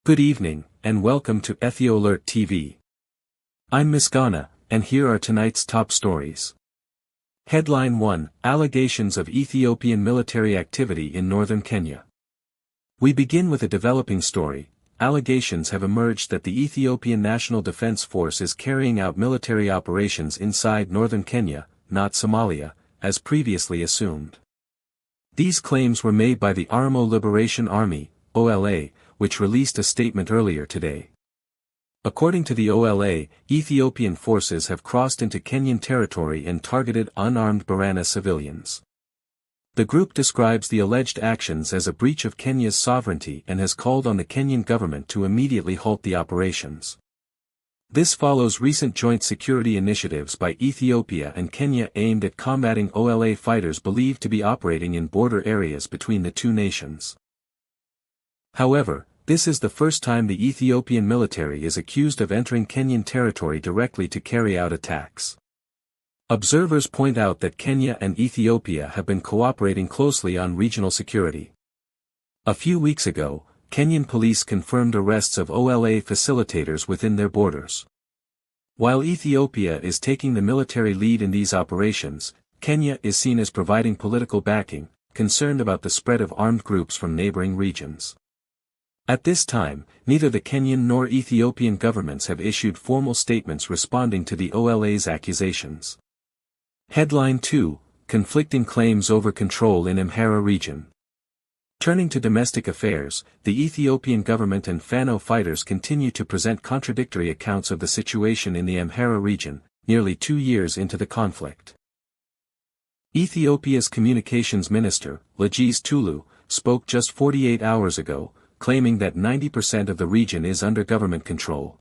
Good evening, and welcome to EthioAlert TV. I'm Miss Ghana, and here are tonight's top stories. Headline 1: Allegations of Ethiopian military activity in northern Kenya. We begin with a developing story. Allegations have emerged that the Ethiopian National Defense Force is carrying out military operations inside northern Kenya, not Somalia, as previously assumed. These claims were made by the Oromo Liberation Army, OLA, which released a statement earlier today. According to the OLA, Ethiopian forces have crossed into Kenyan territory and targeted unarmed Borana civilians. The group describes the alleged actions as a breach of Kenya's sovereignty and has called on the Kenyan government to immediately halt the operations. This follows recent joint security initiatives by Ethiopia and Kenya aimed at combating OLA fighters believed to be operating in border areas between the two nations. However, this is the first time the Ethiopian military is accused of entering Kenyan territory directly to carry out attacks. Observers point out that Kenya and Ethiopia have been cooperating closely on regional security. A few weeks ago, Kenyan police confirmed arrests of OLA facilitators within their borders. While Ethiopia is taking the military lead in these operations, Kenya is seen as providing political backing, concerned about the spread of armed groups from neighboring regions. At this time, neither the Kenyan nor Ethiopian governments have issued formal statements responding to the OLA's accusations. Headline 2: Conflicting claims over control in Amhara region. Turning to domestic affairs, the Ethiopian government and Fano fighters continue to present contradictory accounts of the situation in the Amhara region, nearly 2 years into the conflict. Ethiopia's communications minister, Lajiz Tulu, spoke just 48 hours ago, claiming that 90% of the region is under government control.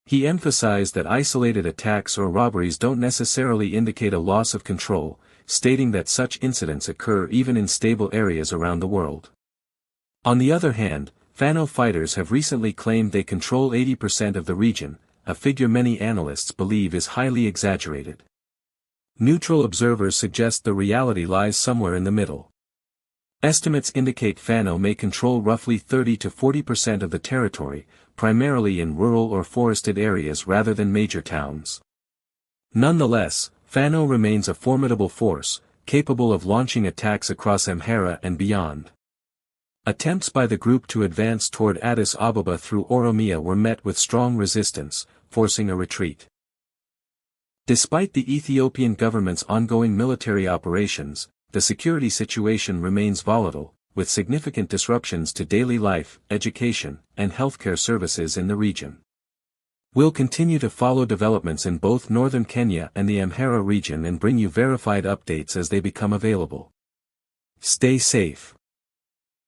He emphasized that isolated attacks or robberies don't necessarily indicate a loss of control, stating that such incidents occur even in stable areas around the world. On the other hand, Fano fighters have recently claimed they control 80% of the region, a figure many analysts believe is highly exaggerated. Neutral observers suggest the reality lies somewhere in the middle. Estimates indicate Fano may control roughly 30 to 40% of the territory, primarily in rural or forested areas rather than major towns. Nonetheless, Fano remains a formidable force, capable of launching attacks across Amhara and beyond. Attempts by the group to advance toward Addis Ababa through Oromia were met with strong resistance, forcing a retreat. Despite the Ethiopian government's ongoing military operations, the security situation remains volatile, with significant disruptions to daily life, education, and healthcare services in the region. We'll continue to follow developments in both northern Kenya and the Amhara region and bring you verified updates as they become available. Stay safe.